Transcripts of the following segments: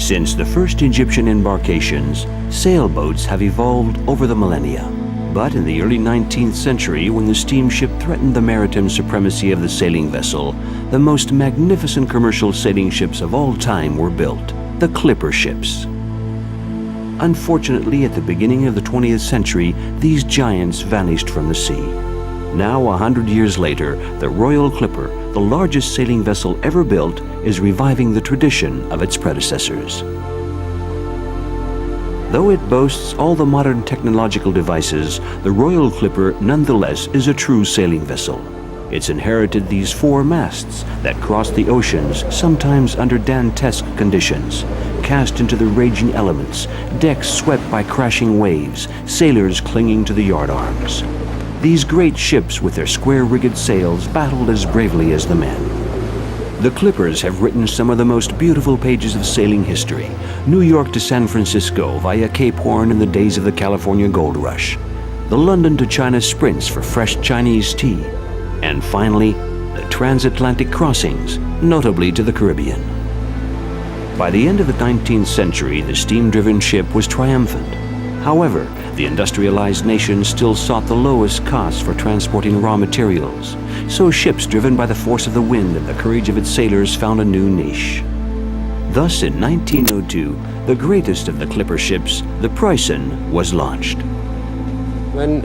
Since the first Egyptian embarkations, sailboats have evolved over the millennia. But in the early 19th century, when the steamship threatened the maritime supremacy of the sailing vessel, the most magnificent commercial sailing ships of all time were built, the clipper ships. Unfortunately, at the beginning of the 20th century, these giants vanished from the sea. Now, 100 years later, the Royal Clipper, the largest sailing vessel ever built, is reviving the tradition of its predecessors. Though it boasts all the modern technological devices, the Royal Clipper nonetheless is a true sailing vessel. It's inherited these 4 masts that cross the oceans, sometimes under Dantesque conditions, cast into the raging elements, decks swept by crashing waves, sailors clinging to the yardarms. These great ships with their square-rigged sails battled as bravely as the men. The Clippers have written some of the most beautiful pages of sailing history. New York to San Francisco via Cape Horn in the days of the California Gold Rush. The London to China sprints for fresh Chinese tea. And finally, the transatlantic crossings, notably to the Caribbean. By the end of the 19th century, the steam-driven ship was triumphant. However, the industrialized nations still sought the lowest costs for transporting raw materials, so ships driven by the force of the wind and the courage of its sailors found a new niche. Thus, in 1902, the greatest of the clipper ships, the Preußen, was launched. When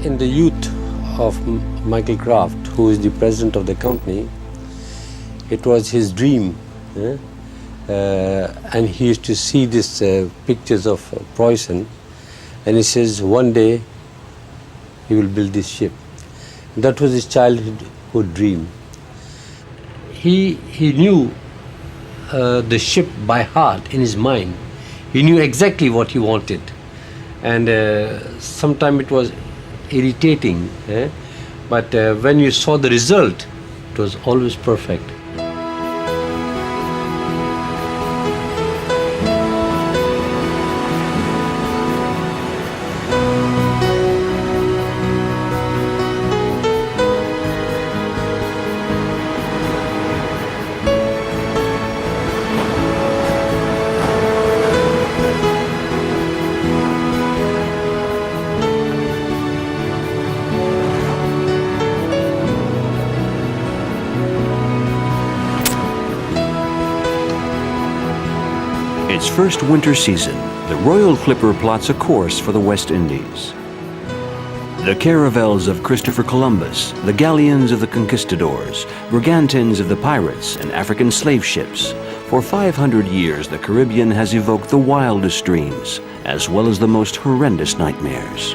in the youth of Michael Kraft, who is the president of the company, it was his dream, and he used to see these pictures of Preußen, and he says one day he will build this ship. That was his childhood dream. He knew the ship by heart in his mind. He knew exactly what he wanted, and sometimes it was irritating, but when you saw the result, it was always perfect. Its first winter season, the Royal Clipper plots a course for the West Indies. The caravels of Christopher Columbus, the galleons of the conquistadors, brigantines of the pirates, and African slave ships. For 500 years, the Caribbean has evoked the wildest dreams, as well as the most horrendous nightmares.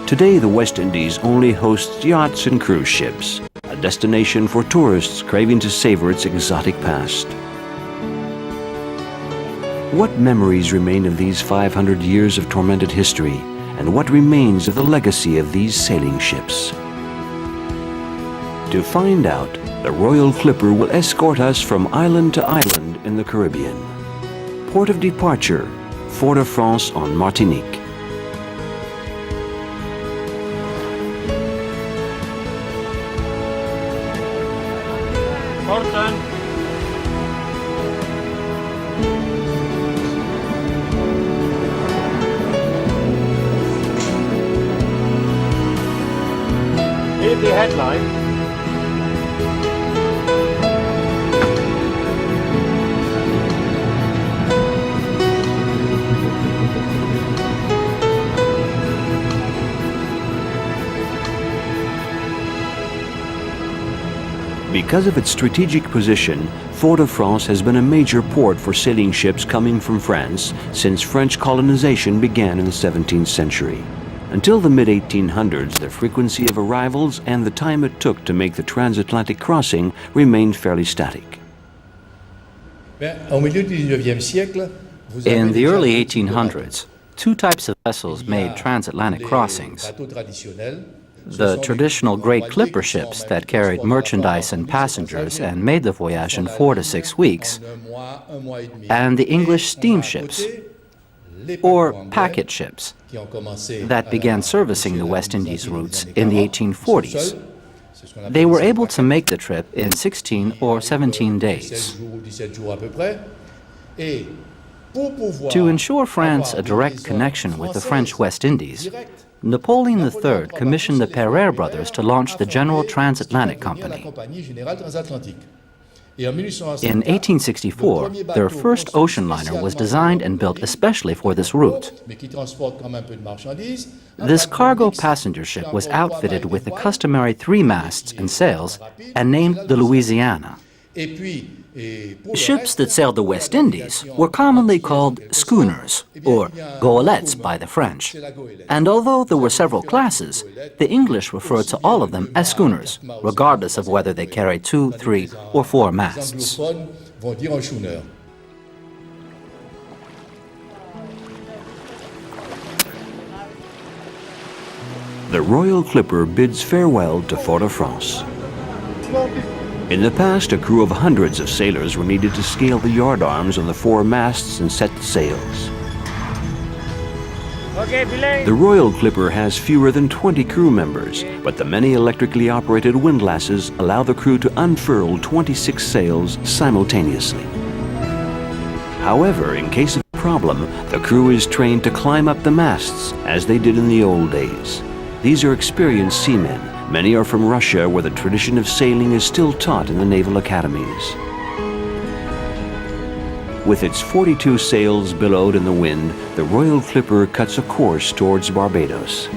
Today, the West Indies only hosts yachts and cruise ships, a destination for tourists craving to savor its exotic past. What memories remain of these 500 years of tormented history, and what remains of the legacy of these sailing ships? To find out, the Royal Clipper will escort us from island to island in the Caribbean. Port of departure, Fort-de-France on Martinique. Here's the headline. Because of its strategic position, Fort-de-France has been a major port for sailing ships coming from France since French colonization began in the 17th century. Until the mid-1800s, the frequency of arrivals and the time it took to make the transatlantic crossing remained fairly static. In the early 1800s, 2 types of vessels made transatlantic crossings. The traditional great clipper ships that carried merchandise and passengers and made the voyage in 4 to 6 weeks, and the English steamships, or packet ships, that began servicing the West Indies routes in the 1840s. They were able to make the trip in 16 or 17 days. To ensure France a direct connection with the French West Indies, Napoleon III commissioned the Pereire brothers to launch the General Transatlantic Company. In 1864, their first ocean liner was designed and built especially for this route. This cargo passenger ship was outfitted with the customary 3 masts and sails and named the Louisiana. Ships that sailed the West Indies were commonly called schooners, or goélettes by the French. And although there were several classes, the English referred to all of them as schooners, regardless of whether they carried 2, 3, or 4 masts. The Royal Clipper bids farewell to Fort-de-France. In the past, a crew of hundreds of sailors were needed to scale the yardarms on the 4 masts and set the sails. The Royal Clipper has fewer than 20 crew members, but the many electrically operated windlasses allow the crew to unfurl 26 sails simultaneously. However, in case of a problem, the crew is trained to climb up the masts, as they did in the old days. These are experienced seamen. Many are from Russia, where the tradition of sailing is still taught in the naval academies. With its 42 sails billowed in the wind, the Royal Clipper cuts a course towards Barbados.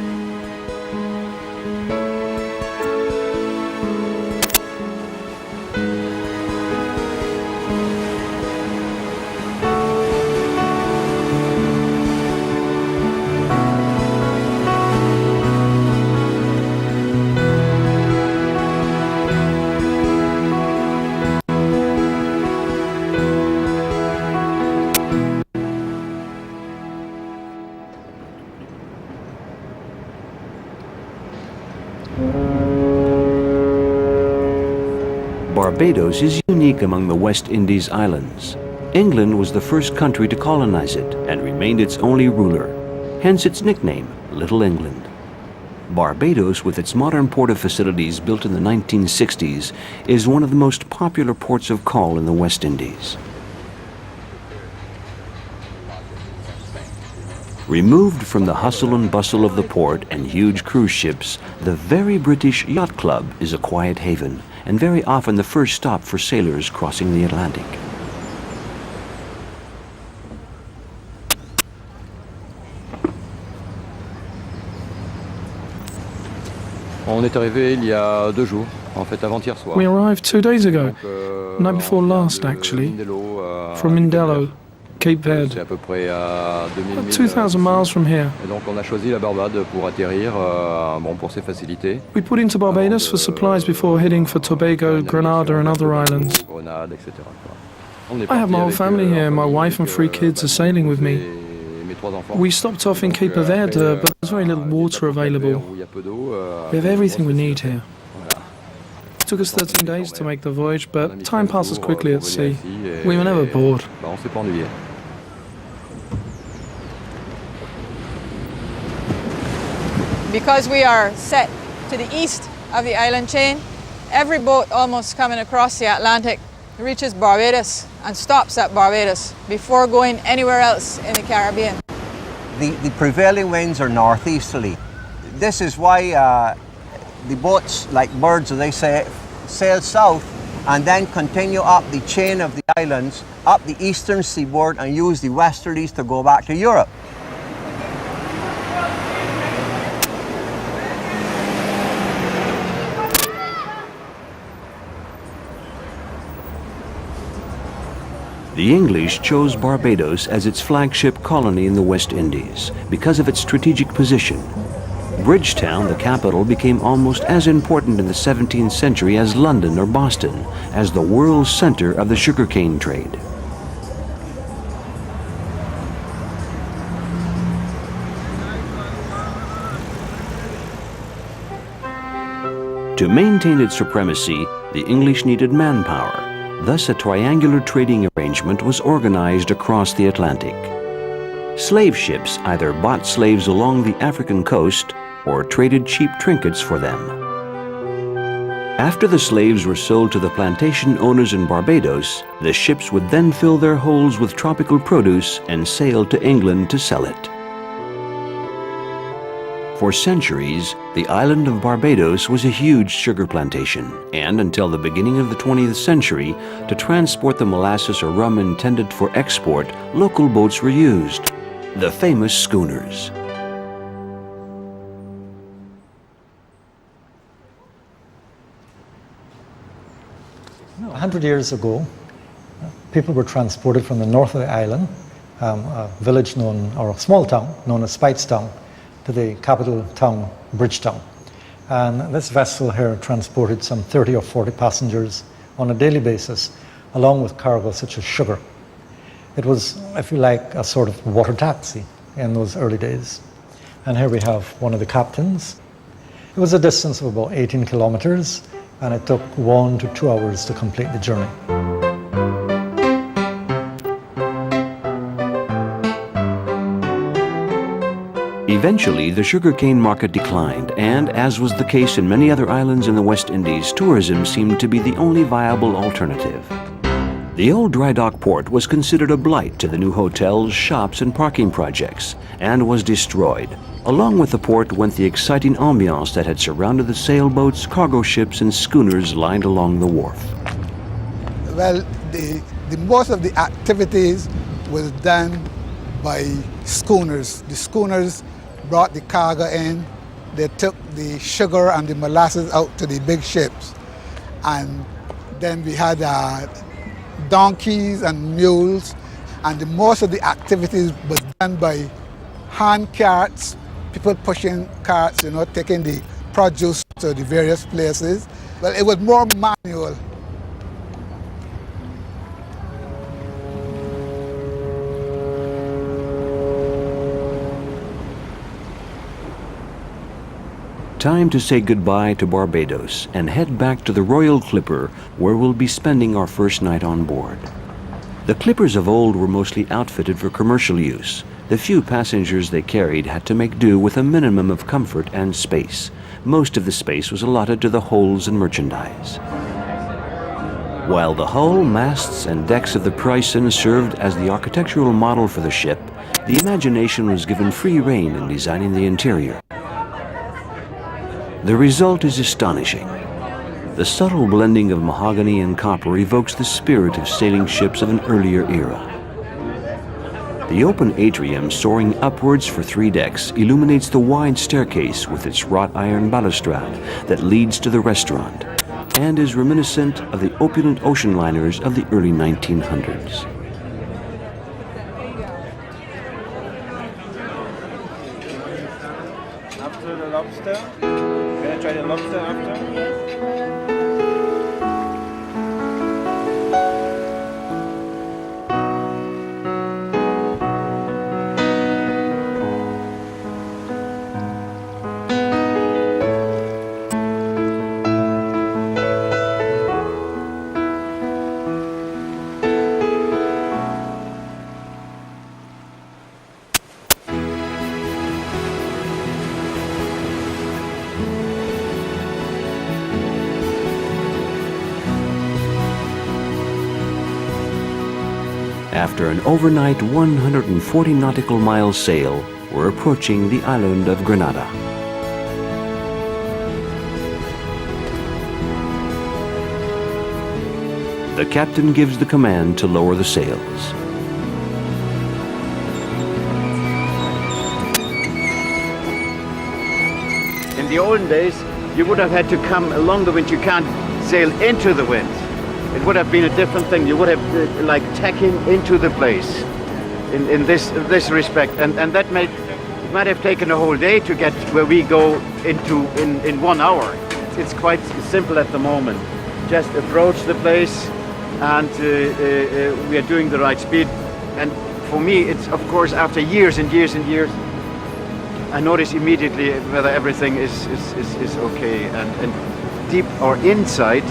Barbados is unique among the West Indies islands. England was the first country to colonize it and remained its only ruler, hence its nickname, Little England. Barbados, with its modern port of facilities built in the 1960s, is one of the most popular ports of call in the West Indies. Removed from the hustle and bustle of the port and huge cruise ships, the very British Yacht Club is a quiet haven, and very often the first stop for sailors crossing the Atlantic. On est arrivé il y a 2 jours, en fait avant-hier soir. We arrived 2 days ago, night before last actually, from Mindelo, Cape Verde, C'est à peu près à 2,000 miles from here. Et donc on a choisi la Barbade pour atterrir, bon, pour ses facilités. We put into Barbados for supplies before heading for Tobago, Grenada and other islands. Grenade, etc. I have my whole family here. My wife and 3 kids are sailing with me. We stopped off in Cape Verde, but there's very little water available. We have everything we need here. It took us 13 days to make the voyage, but time passes quickly at sea. We were never bored. On s'est pas ennuyé. Because we are set to the east of the island chain, every boat almost coming across the Atlantic reaches Barbados and stops at Barbados before going anywhere else in the Caribbean. The prevailing winds are northeasterly. This is why the boats, like birds as they say, sail south and then continue up the chain of the islands, up the eastern seaboard, and use the westerlies to go back to Europe. The English chose Barbados as its flagship colony in the West Indies because of its strategic position. Bridgetown, the capital, became almost as important in the 17th century as London or Boston, as the world center of the sugarcane trade. To maintain its supremacy, the English needed manpower. Thus, a triangular trading arrangement was organized across the Atlantic. Slave ships either bought slaves along the African coast or traded cheap trinkets for them. After the slaves were sold to the plantation owners in Barbados, the ships would then fill their holds with tropical produce and sail to England to sell it. For centuries, the island of Barbados was a huge sugar plantation, and until the beginning of the 20th century, to transport the molasses or rum intended for export, local boats were used, the famous schooners. No, 100 years ago, people were transported from the north of the island, a village known, or a small town known as Speightstown, to the capital town, Bridgetown. And this vessel here transported some 30 or 40 passengers on a daily basis, along with cargo such as sugar. It was, if you like, a sort of water taxi in those early days. And here we have one of the captains. It was a distance of about 18 kilometers, and it took 1 to 2 hours to complete the journey. Eventually, the sugarcane market declined, and as was the case in many other islands in the West Indies, tourism seemed to be the only viable alternative. The old dry dock port was considered a blight to the new hotels, shops, and parking projects, and was destroyed. Along with the port went the exciting ambiance that had surrounded the sailboats, cargo ships, and schooners lined along the wharf. Well, the most of the activities was done by schooners. The schooners brought the cargo in, they took the sugar and the molasses out to the big ships. And then we had donkeys and mules, and most of the activities was done by hand carts, people pushing carts, taking the produce to the various places. Well, it was more manual. Time to say goodbye to Barbados and head back to the Royal Clipper, where we'll be spending our first night on board. The clippers of old were mostly outfitted for commercial use. The few passengers they carried had to make do with a minimum of comfort and space. Most of the space was allotted to the holds and merchandise. While the hull, masts, and decks of the Preussen served as the architectural model for the ship, the imagination was given free rein in designing the interior. The result is astonishing. The subtle blending of mahogany and copper evokes the spirit of sailing ships of an earlier era. The open atrium soaring upwards for 3 decks illuminates the wide staircase with its wrought iron balustrade that leads to the restaurant and is reminiscent of the opulent ocean liners of the early 1900s. After the lobster? Can I try the lobster after? After an overnight 140 nautical mile sail, we're approaching the island of Grenada. The captain gives the command to lower the sails. In the olden days, you would have had to come along the wind. You can't sail into the wind. It would have been a different thing. You would have like tacking into the place in this respect, and that might have taken a whole day to get where we go into in 1 hour. It's quite simple at the moment. Just approach the place, and we are doing the right speed. And for me, it's of course after years and years and years, I notice immediately whether everything is okay. And deep or inside,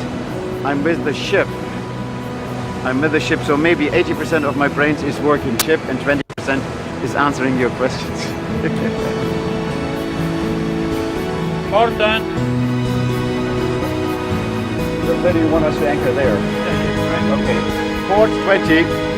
I'm with the ship. So maybe 80% of my brains is working ship and 20% is answering your questions. All done. where do you want us to anchor there? Okay. Port 20.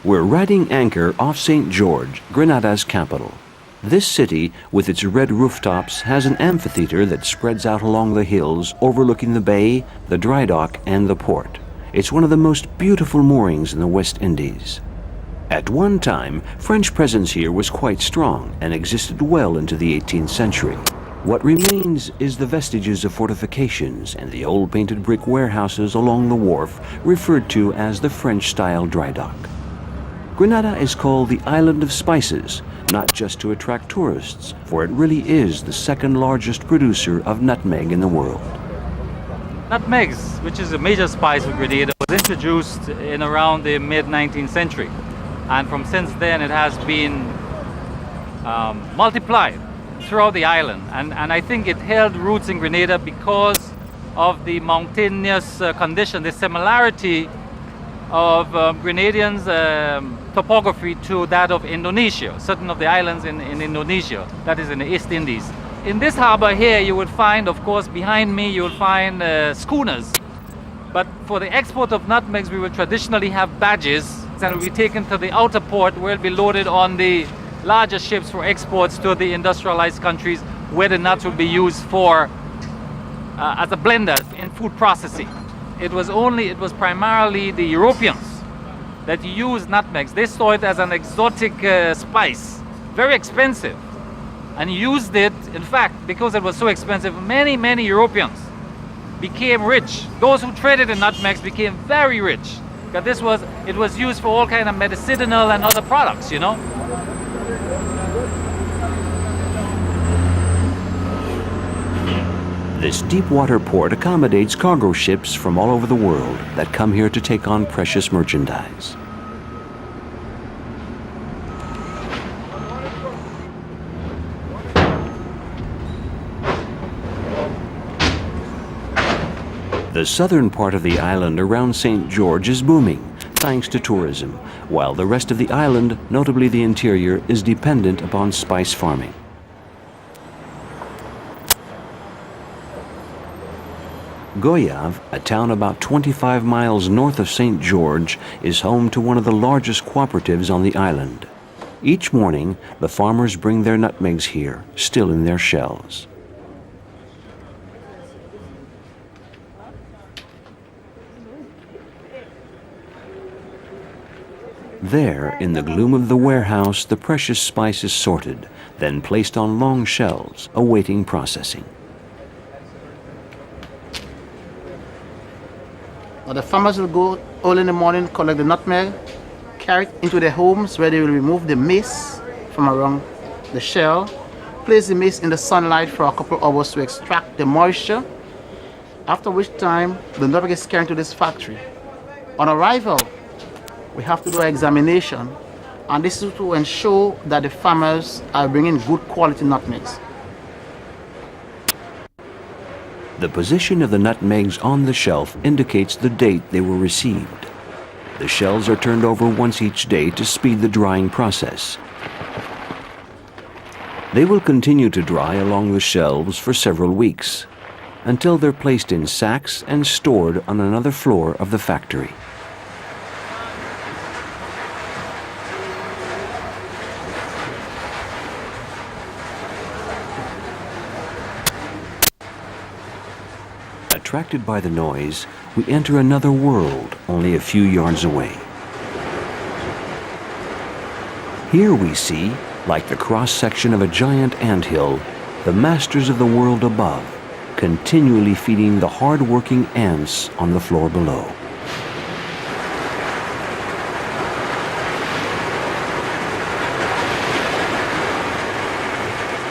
We're riding anchor off St. George, Grenada's capital. This city, with its red rooftops, has an amphitheater that spreads out along the hills overlooking the bay, the dry dock, and the port. It's one of the most beautiful moorings in the West Indies. At one time, French presence here was quite strong and existed well into the 18th century. What remains is the vestiges of fortifications and the old painted brick warehouses along the wharf, referred to as the French-style dry dock. Grenada is called the Island of Spices, not just to attract tourists, for it really is the second largest producer of nutmeg in the world. Nutmegs, which is a major spice of Grenada, was introduced in around the mid-19th century. And from since then it has been multiplied throughout the island. And I think it held roots in Grenada because of the mountainous condition, the similarity of Grenadians' topography to that of Indonesia, certain of the islands in Indonesia, that is in the East Indies. In this harbor here you would find, of course, behind me you will find schooners. But for the export of nutmegs we will traditionally have barges that will be taken to the outer port where it will be loaded on the larger ships for exports to the industrialized countries where the nuts will be used for as a blender in food processing. It was primarily the Europeans that used nutmegs. They saw it as an exotic spice, very expensive, and used it. In fact, because it was so expensive, many Europeans became rich. Those who traded in nutmegs became very rich. Because it was used for all kind of medicinal and other products, you know. This deep water port accommodates cargo ships from all over the world that come here to take on precious merchandise. The southern part of the island around St. George is booming, thanks to tourism, while the rest of the island, notably the interior, is dependent upon spice farming. Goyave, a town about 25 miles north of St. George, is home to one of the largest cooperatives on the island. Each morning, the farmers bring their nutmegs here, still in their shells. There, in the gloom of the warehouse, the precious spice is sorted, then placed on long shelves, awaiting processing. Now the farmers will go early in the morning, collect the nutmeg, carry it into their homes where they will remove the maize from around the shell, place the maize in the sunlight for a couple of hours to extract the moisture, after which time the nutmeg is carried to this factory. On arrival, we have to do an examination, and this is to ensure that the farmers are bringing good quality nutmegs. The position of the nutmegs on the shelf indicates the date they were received. The shells are turned over once each day to speed the drying process. They will continue to dry along the shelves for several weeks, until they're placed in sacks and stored on another floor of the factory. Attracted by the noise, we enter another world only a few yards away. Here we see, like the cross-section of a giant anthill, the masters of the world above, continually feeding the hard-working ants on the floor below.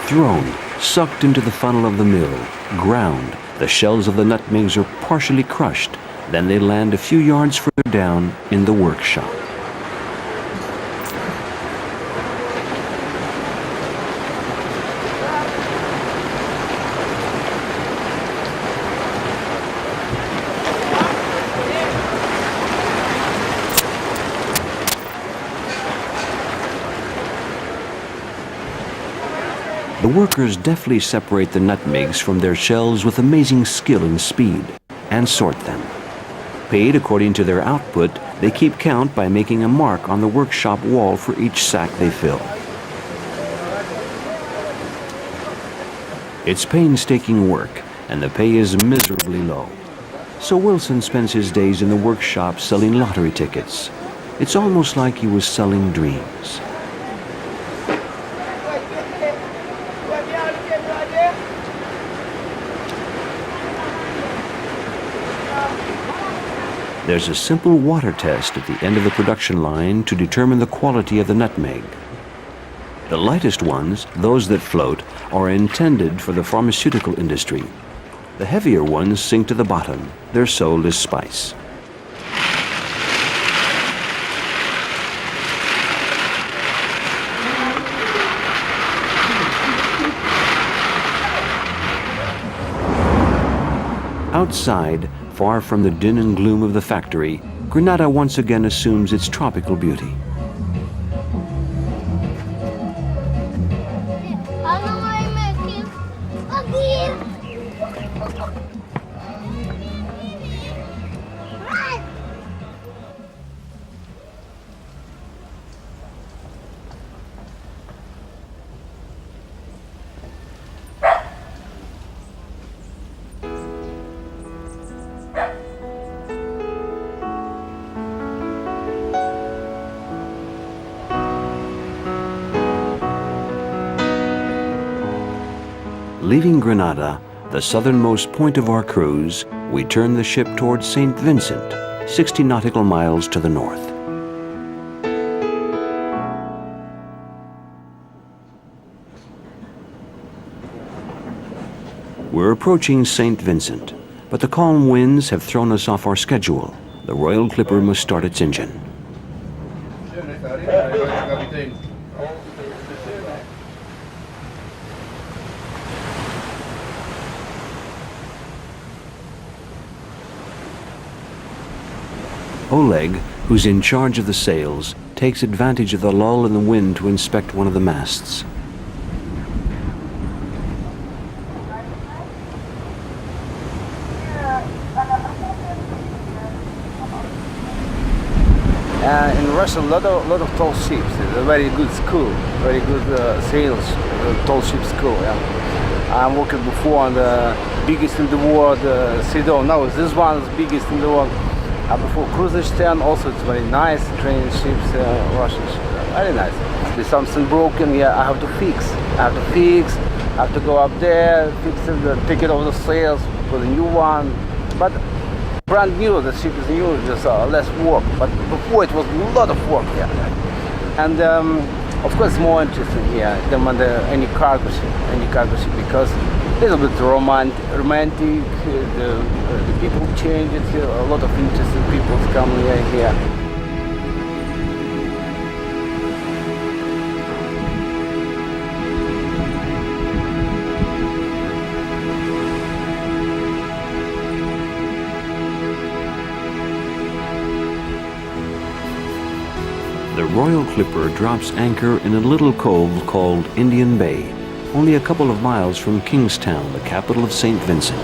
Thrown, sucked into the funnel of the mill, ground, the shells of the nutmegs are partially crushed, Then they land a few yards further down in the workshop. The workers deftly separate the nutmegs from their shells with amazing skill and speed, and sort them. Paid according to their output, they keep count by making a mark on the workshop wall for each sack they fill. It's painstaking work, and the pay is miserably low. So Wilson spends his days in the workshop selling lottery tickets. It's almost like he was selling dreams. There's a simple water test at the end of the production line to determine the quality of the nutmeg. The lightest ones, those that float, are intended for the pharmaceutical industry. The heavier ones sink to the bottom. They're sold as spice. Outside, far from the din and gloom of the factory, Grenada once again assumes its tropical beauty. Leaving Grenada, the southernmost point of our cruise, we turn the ship towards St. Vincent, 60 nautical miles to the north. We're approaching St. Vincent, but the calm winds have thrown us off our schedule. The Royal Clipper must start its engine. Oleg, who's in charge of the sails, takes advantage of the lull in the wind to inspect one of the masts. In Russia, a lot of tall ships. It's a very good school, very good sails, tall ship school. Yeah. I'm working before on the biggest in the world, Sidon. Now this one is biggest in the world. Before Kruzeshten, also it's very nice, training ships, Russian ships, very nice. If there's something broken, yeah, I have to fix. I have to go up there, fix it, take it over the sails, put a new one. But brand new, the ship is new, just less work. But before it was a lot of work, yeah. And of course it's more interesting here than any cargo ship, because a little bit romantic, the people change, it's a lot of interesting people come here. The Royal Clipper drops anchor in a little cove called Indian Bay, only a couple of miles from Kingstown, the capital of St. Vincent.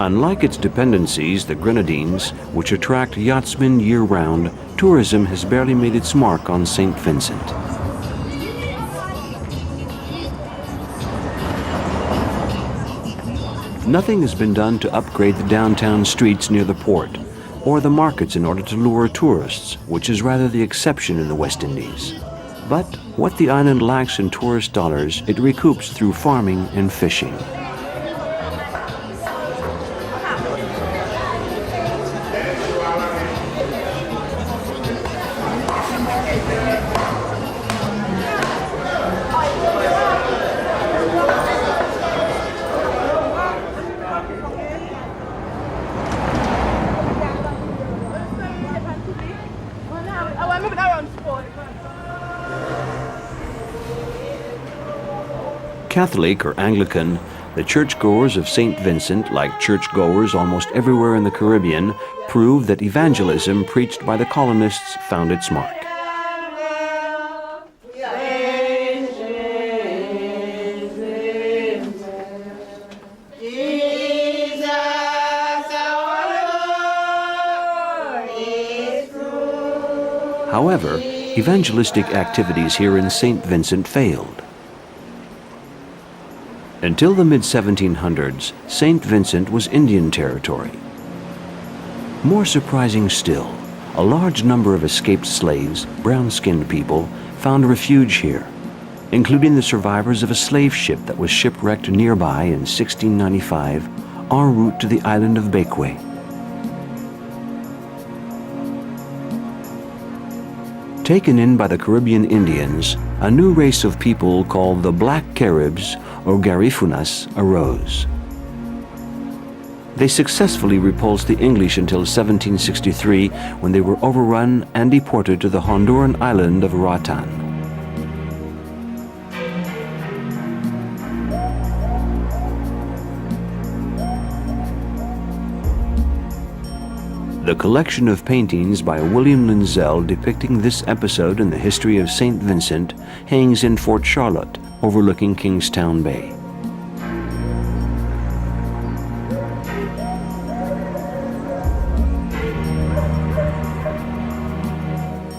Unlike its dependencies, the Grenadines, which attract yachtsmen year-round, tourism has barely made its mark on St. Vincent. Nothing has been done to upgrade the downtown streets near the port, or the markets in order to lure tourists, which is rather the exception in the West Indies. But what the island lacks in tourist dollars, it recoups through farming and fishing. Catholic or Anglican, the churchgoers of St. Vincent, like churchgoers almost everywhere in the Caribbean, prove that evangelism preached by the colonists found its mark. However, evangelistic activities here in St. Vincent failed. Until the mid-1700s, St. Vincent was Indian territory. More surprising still, a large number of escaped slaves, brown-skinned people, found refuge here, including the survivors of a slave ship that was shipwrecked nearby in 1695 en route to the island of Bequia. Taken in by the Caribbean Indians, a new race of people called the Black Caribs, or Garifunas, arose. They successfully repulsed the English until 1763, when they were overrun and deported to the Honduran island of Roatan. The collection of paintings by William Linzell depicting this episode in the history of St. Vincent hangs in Fort Charlotte, overlooking Kingstown Bay.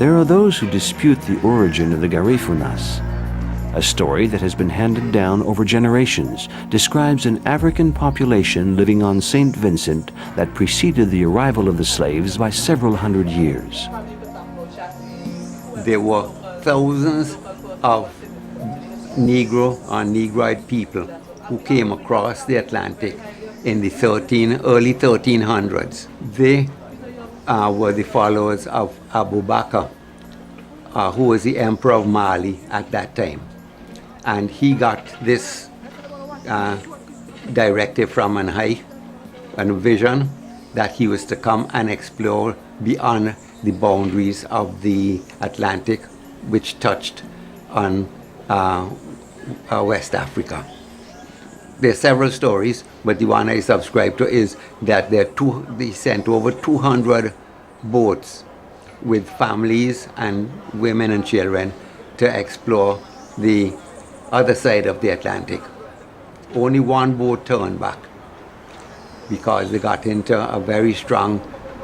There are those who dispute the origin of the Garifunas. A story that has been handed down over generations describes an African population living on St. Vincent that preceded the arrival of the slaves by several hundred years. There were thousands of Negro or Negroid people who came across the Atlantic in the early 1300s. They were the followers of Abu Bakr, who was the emperor of Mali at that time. And he got this directive from on high, and a vision that he was to come and explore beyond the boundaries of the Atlantic, which touched on West Africa. There are several stories, but the one I subscribe to is that they sent over 200 boats with families and women and children to explore the other side of the Atlantic. Only one boat turned back because they got into a very strong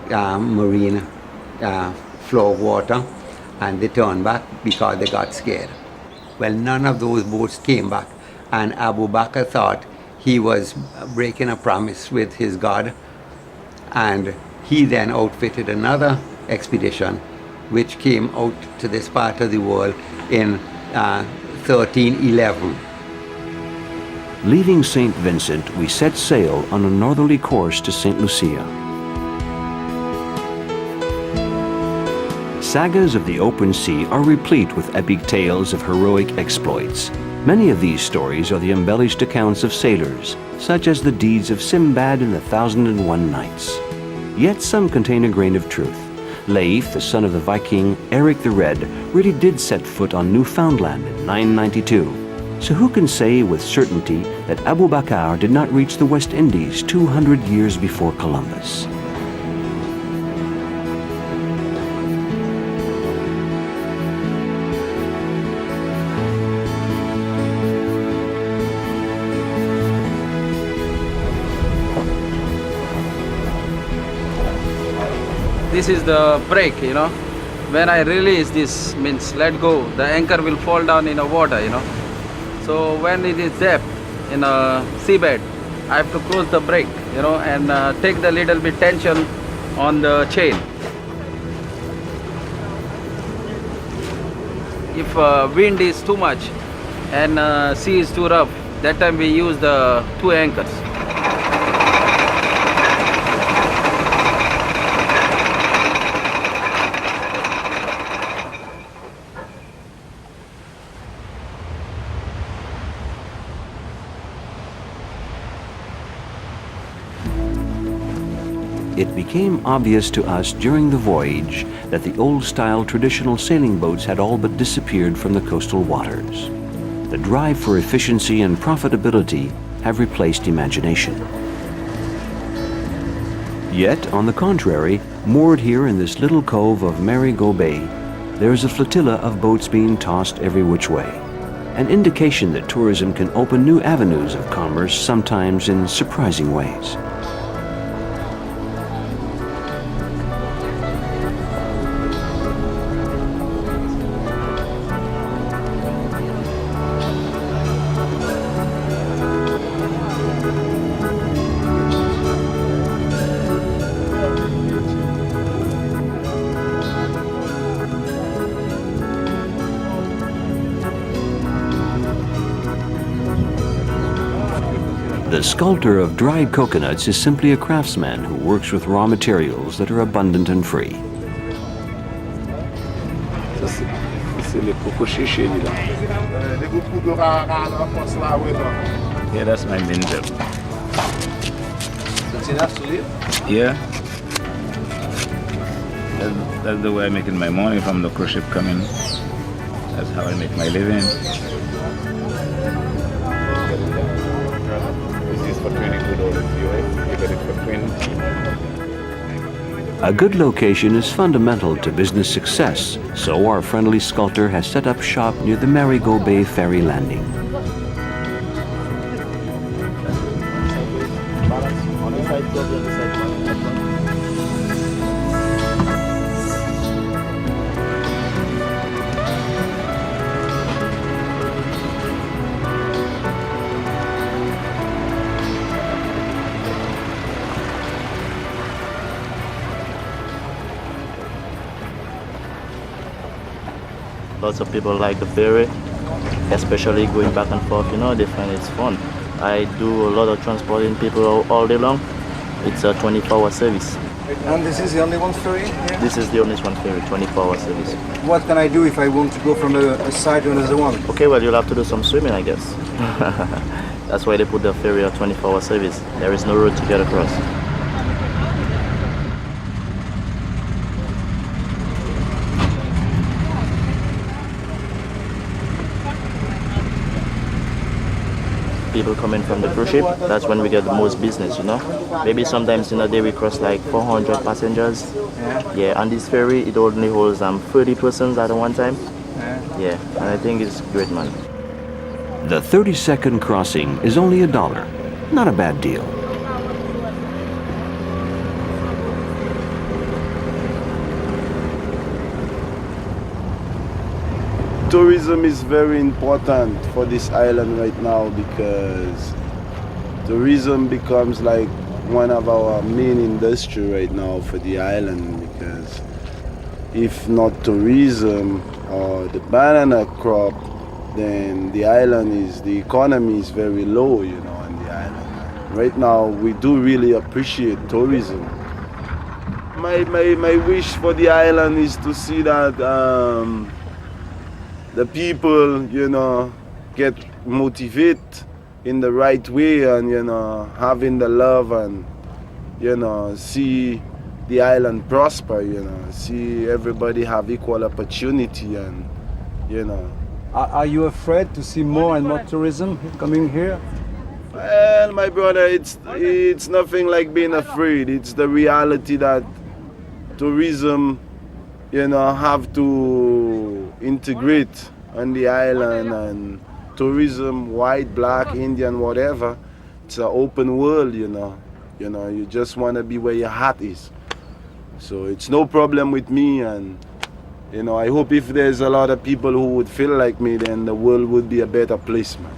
marine flow of water, and they turned back because they got scared. Well, none of those boats came back, and Abu Bakr thought he was breaking a promise with his God, and he then outfitted another expedition which came out to this part of the world in 1311. Leaving St. Vincent, we set sail on a northerly course to St. Lucia. Sagas of the open sea are replete with epic tales of heroic exploits. Many of these stories are the embellished accounts of sailors, such as the deeds of Sinbad in the 1001 Nights. Yet some contain a grain of truth. Leif, the son of the Viking Eric the Red, really did set foot on Newfoundland in 992. So who can say with certainty that Abu Bakr did not reach the West Indies 200 years before Columbus? This is the brake, you know. When I release this, means let go, the anchor will fall down in the water, you know. So when it is depth in a seabed, I have to close the brake, you know, and take the little bit tension on the chain. If wind is too much and sea is too rough, that time we use the 2 anchors. It became obvious to us during the voyage that the old-style traditional sailing boats had all but disappeared from the coastal waters. the drive for efficiency and profitability have replaced imagination. Yet, on the contrary, moored here in this little cove of Marigot Bay, there is a flotilla of boats being tossed every which way, an indication that tourism can open new avenues of commerce, sometimes in surprising ways. The sculptor of dried coconuts is simply a craftsman who works with raw materials that are abundant and free. Yeah, that's my main job. That's enough to live? Yeah. That's the way I'm making my money from the cruise ship coming. That's how I make my living. This is for $22, you get it for 20. A good location is fundamental to business success, so our friendly sculptor has set up shop near the Marigot Bay ferry landing. Lots of people like the ferry, especially going back and forth, you know, they find it's fun. I do a lot of transporting people all day long. It's a 24-hour service. And this is the only one ferry here? This is the only one ferry, 24-hour service. What can I do if I want to go from a side to another one? Okay, well, you'll have to do some swimming, I guess. That's why they put the ferry on 24-hour service. There is no road to get across. People coming from the cruise ship, that's when we get the most business, you know. Maybe sometimes in a day we cross like 400 passengers. Yeah, and this ferry, it only holds 30 persons at one time. Yeah, and I think it's great, man. The 30-second crossing is only $1. Not a bad deal. Tourism is very important for this island right now because tourism becomes like one of our main industry right now for the island, because if not tourism or the banana crop, then the economy is very low, you know, on the island. Right now we do really appreciate tourism. My wish for the island is to see that the people, you know, get motivated in the right way and, you know, having the love and, you know, see the island prosper, you know, see everybody have equal opportunity and, you know. Are you afraid to see more and more tourism coming here? Well, my brother, it's nothing like being afraid. It's the reality that tourism, you know, have to integrate on the island, and tourism, white, black, Indian, whatever, it's an open world, you know. You know, you just want to be where your heart is. So it's no problem with me, and you know, I hope if there's a lot of people who would feel like me, then the world would be a better place, man.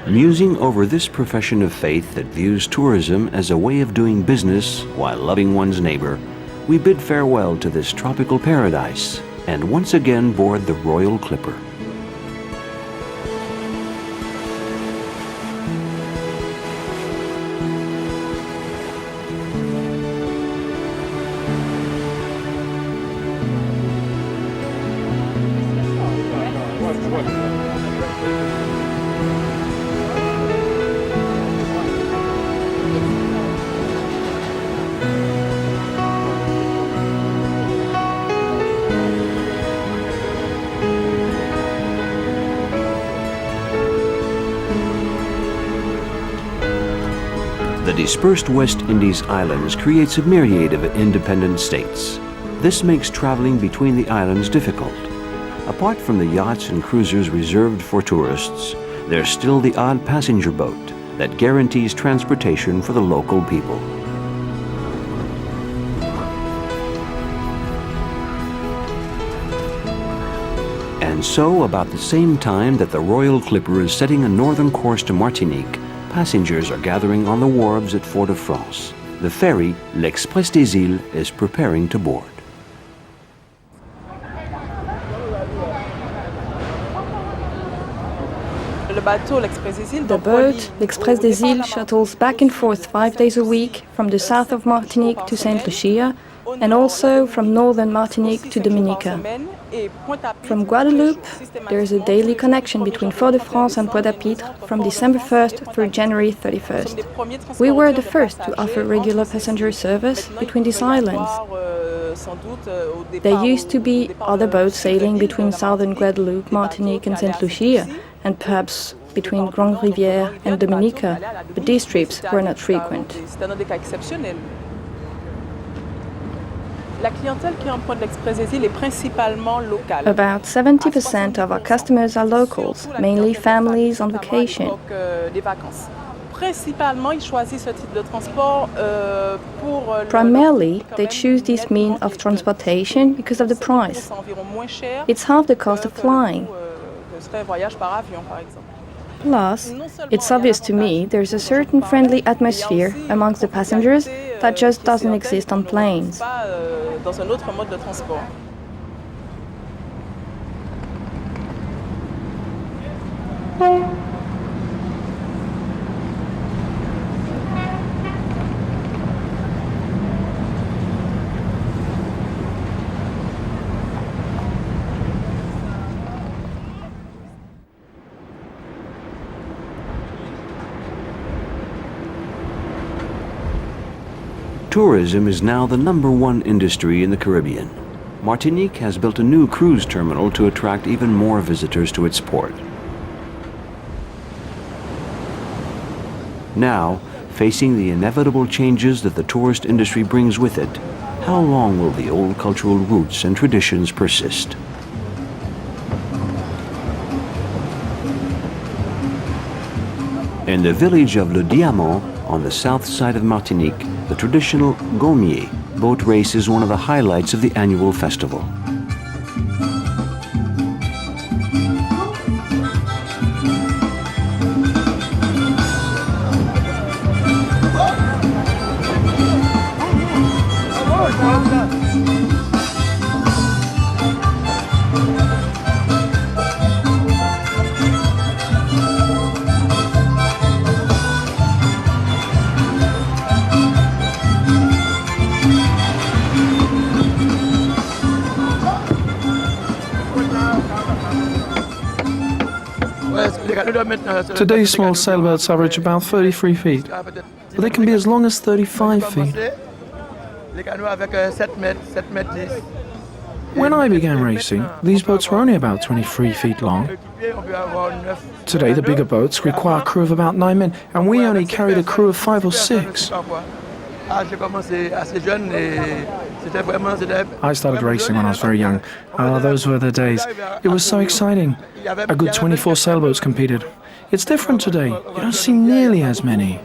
Musing over this profession of faith that views tourism as a way of doing business while loving one's neighbor, we bid farewell to this tropical paradise and once again board the Royal Clipper. dispersed West Indies islands creates a myriad of independent states. This makes traveling between the islands difficult. Apart from the yachts and cruisers reserved for tourists, there's still the odd passenger boat that guarantees transportation for the local people. And so, about the same time that the Royal Clipper is setting a northern course to Martinique, passengers are gathering on the wharves at Fort-de-France. The ferry, l'Express des Îles, is preparing to board. The boat, l'Express des Îles, shuttles back and forth 5 days a week from the south of Martinique to Saint Lucia, and also from northern Martinique to Dominica. From Guadeloupe, there is a daily connection between Fort-de-France and Pointe-à-Pitre from December 1st through January 31st. We were the first to offer regular passenger service between these islands. There used to be other boats sailing between southern Guadeloupe, Martinique and Saint Lucia, and perhaps between Grande Rivière and Dominica, but these trips were not frequent. About 70% of our customers are locals, mainly families on vacation. Primarily, they choose this means of transportation because of the price. It's half the cost of flying. Plus, it's obvious to me there's a certain friendly atmosphere amongst the passengers that just doesn't exist on planes. Tourism is now the #1 industry in the Caribbean. Martinique has built a new cruise terminal to attract even more visitors to its port. Now, facing the inevitable changes that the tourist industry brings with it, how long will the old cultural roots and traditions persist? In the village of Le Diamant, on the south side of Martinique, the traditional Gommier boat race is one of the highlights of the annual festival. Today, small sailboats average about 33 feet, but they can be as long as 35 feet. When I began racing, these boats were only about 23 feet long. Today, the bigger boats require a crew of about 9 men, and we only carried a crew of 5 or 6. I started racing when I was very young. Those were the days. It was so exciting. A good 24 sailboats competed. It's different today. You don't see nearly as many.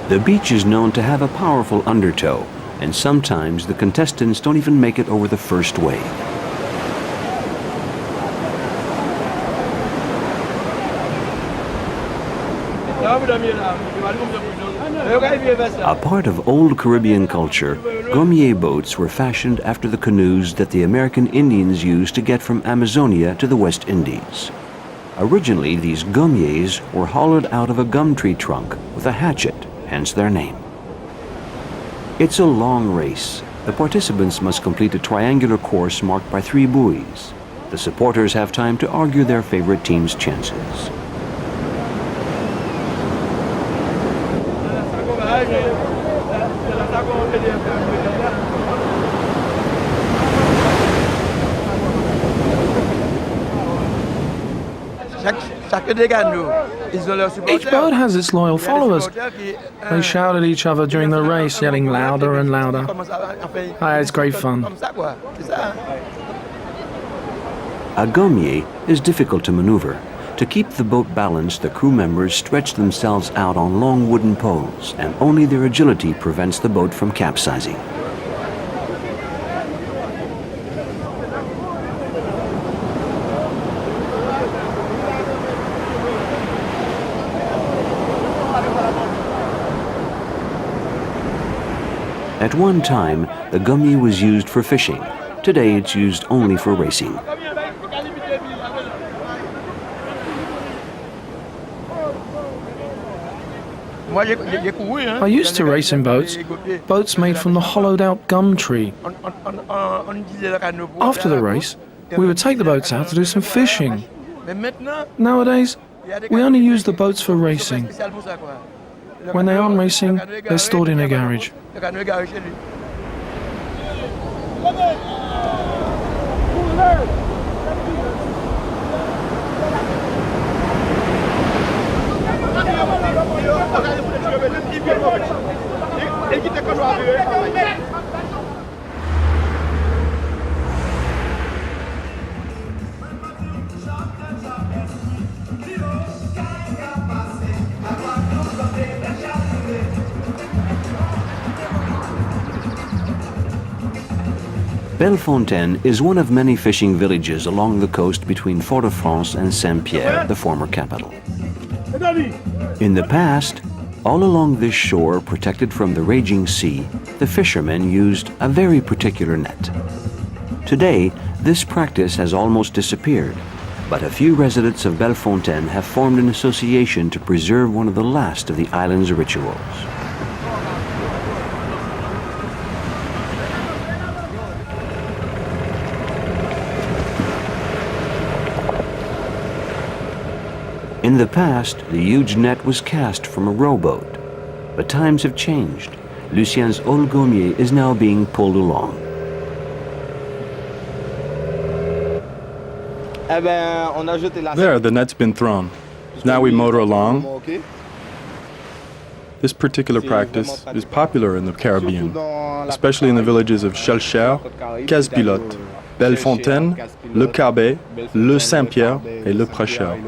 The beach is known to have a powerful undertow, and sometimes the contestants don't even make it over the first wave. A part of old Caribbean culture, Gommier boats were fashioned after the canoes that the American Indians used to get from Amazonia to the West Indies. Originally, these Gommiers were hollowed out of a gum tree trunk with a hatchet, hence their name. It's a long race. The participants must complete a triangular course marked by 3 buoys. The supporters have time to argue their favorite team's chances. Each boat has its loyal followers. They shout at each other during the race, yelling louder and louder. It's great fun. A gommier is difficult to maneuver. To keep the boat balanced, the crew members stretch themselves out on long wooden poles, and only their agility prevents the boat from capsizing. At one time, the gommier was used for fishing. Today, it's used only for racing. I used to race in boats made from the hollowed out gum tree. After the race, we would take the boats out to do some fishing. Nowadays, we only use the boats for racing. When they aren't racing, they're stored in a garage. Bellefontaine is one of many fishing villages along the coast between Fort-de-France and Saint-Pierre, the former capital. In the past, all along this shore, protected from the raging sea, the fishermen used a very particular net. Today, this practice has almost disappeared, but a few residents of Bellefontaine have formed an association to preserve one of the last of the island's rituals. In the past, the huge net was cast from a rowboat, but times have changed. Lucien's old gommier is now being pulled along. There, the net's been thrown. Now we motor along. This particular practice is popular in the Caribbean, especially in the villages of Chelcher, Casse-Pilote, Bellefontaine, Le Cabet, Le Saint-Pierre, and Le Prêcheur.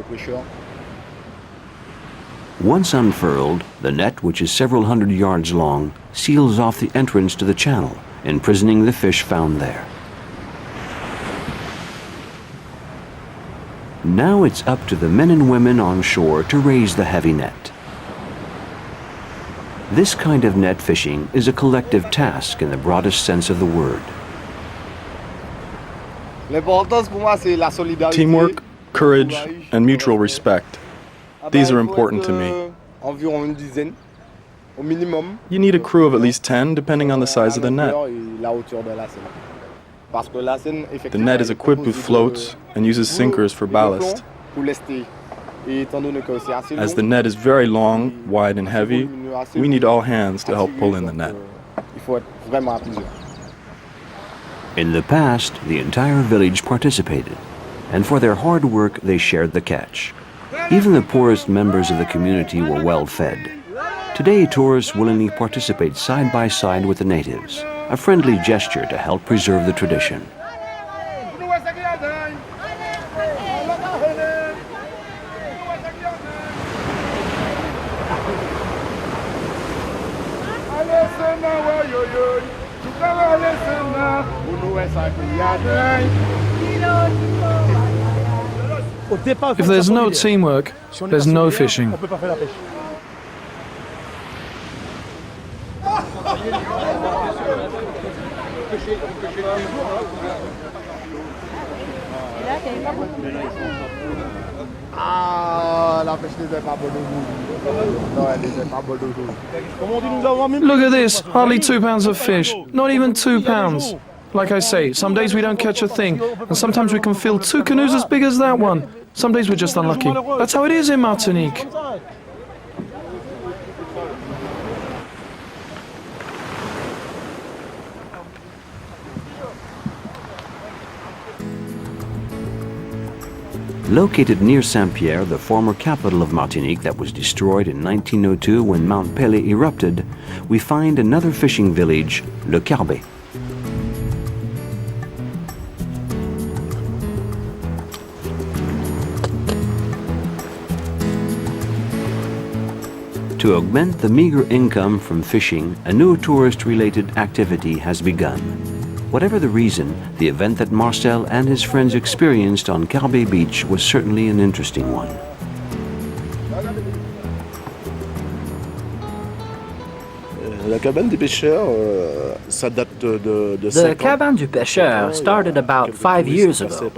Once unfurled, the net, which is several hundred yards long, seals off the entrance to the channel, imprisoning the fish found there. Now it's up to the men and women on shore to raise the heavy net. This kind of net fishing is a collective task in the broadest sense of the word. Teamwork, courage, and mutual respect. These are important to me. You need a crew of at least 10, depending on the size of the net. The net is equipped with floats and uses sinkers for ballast. As the net is very long, wide, and heavy, we need all hands to help pull in the net. In the past, the entire village participated, and for their hard work, they shared the catch. Even the poorest members of the community were well fed. Today, tourists willingly participate side by side with the natives, a friendly gesture to help preserve the tradition. If there's no teamwork, there's no fishing. Look at this, hardly 2 pounds of fish. Not even 2 pounds. Like I say, some days we don't catch a thing, and sometimes we can fill 2 canoes as big as that one. Some days we're just unlucky. That's how it is in Martinique. Located near Saint-Pierre, the former capital of Martinique that was destroyed in 1902 when Mount Pelée erupted, we find another fishing village, Le Carbet. To augment the meager income from fishing, a new tourist-related activity has begun. Whatever the reason, the event that Marcel and his friends experienced on Carbet Beach was certainly an interesting one. The cabane du pêcheur started about 5 years ago.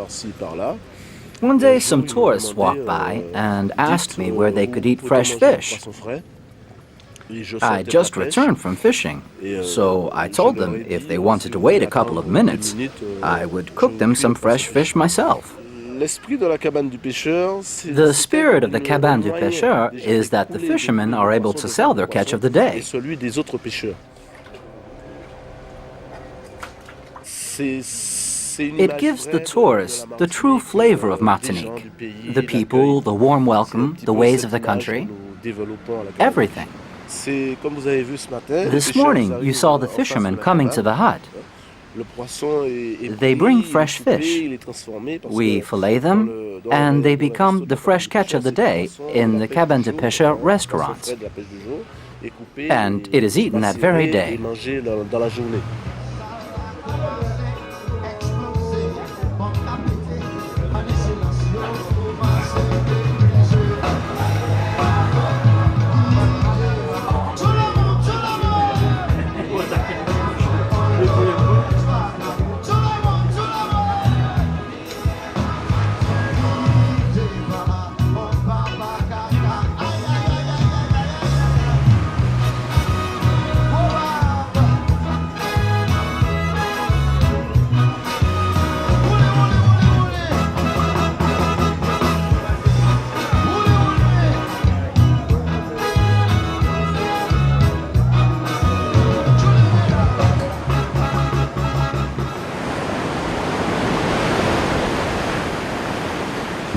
One day some tourists walked by and asked me where they could eat fresh fish. I just returned from fishing, so I told them if they wanted to wait a couple of minutes, I would cook them some fresh fish myself. The spirit of the cabane du pêcheur is that the fishermen are able to sell their catch of the day. It gives the tourists the true flavor of Martinique. The people, the warm welcome, the ways of the country, everything. This morning you saw the fishermen coming to the hut. They bring fresh fish. We fillet them, and they become the fresh catch of the day in the Cabane du Pêcheur restaurants. And it is eaten that very day.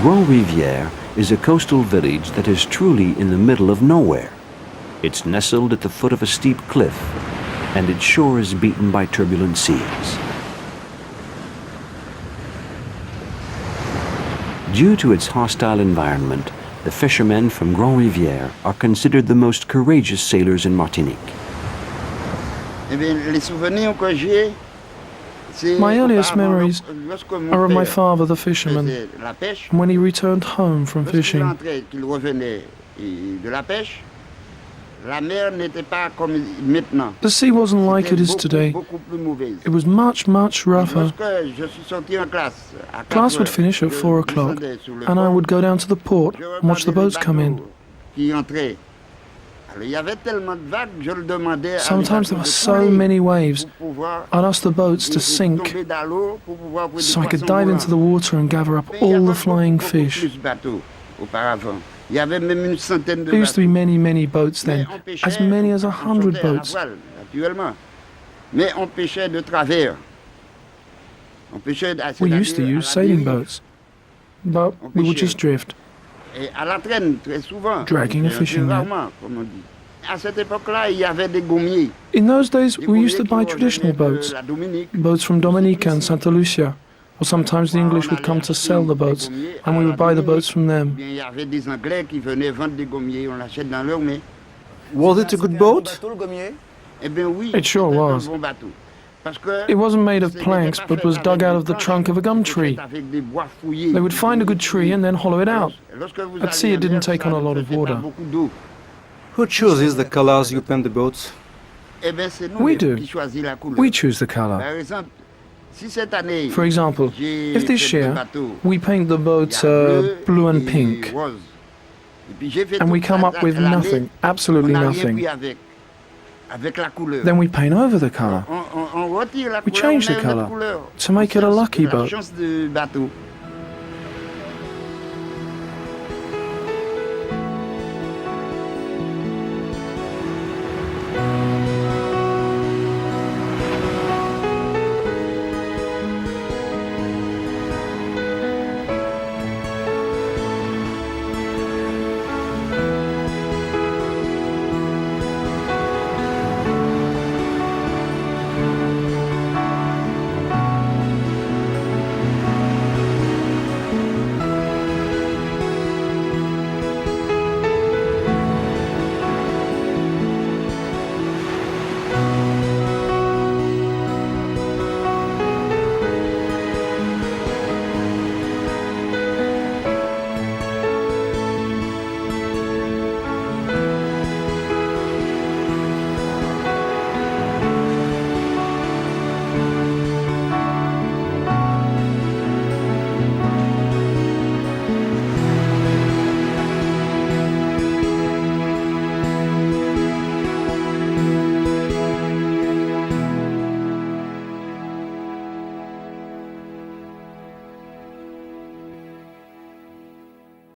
Grand Rivière is a coastal village that is truly in the middle of nowhere. It's nestled at the foot of a steep cliff, and its shore is beaten by turbulent seas. Due to its hostile environment, the fishermen from Grand Rivière are considered the most courageous sailors in Martinique. My earliest memories are of my father, the fisherman, and when he returned home from fishing. The sea wasn't like it is today. It was much, much rougher. Class would finish at 4 o'clock, and I would go down to the port and watch the boats come in. Sometimes there were so many waves, I'd ask the boats to sink so I could dive into the water and gather up all the flying fish. There used to be many, many boats then, as many as 100 boats. We used to use sailing boats, but we would just drift, dragging a fishing net. In those days, we used to buy traditional boats, boats from Dominica and Santa Lucia, or sometimes the English would come to sell the boats, and we would buy the boats from them. Was it a good boat? It sure was. It wasn't made of planks, but was dug out of the trunk of a gum tree. They would find a good tree and then hollow it out. At sea, it didn't take on a lot of water. Who chooses the colors you paint the boats? We do. We choose the color. For example, if this year we paint the boat blue and pink, and we come up with nothing, absolutely nothing, then we paint over the color. We change the color to make it a lucky boat.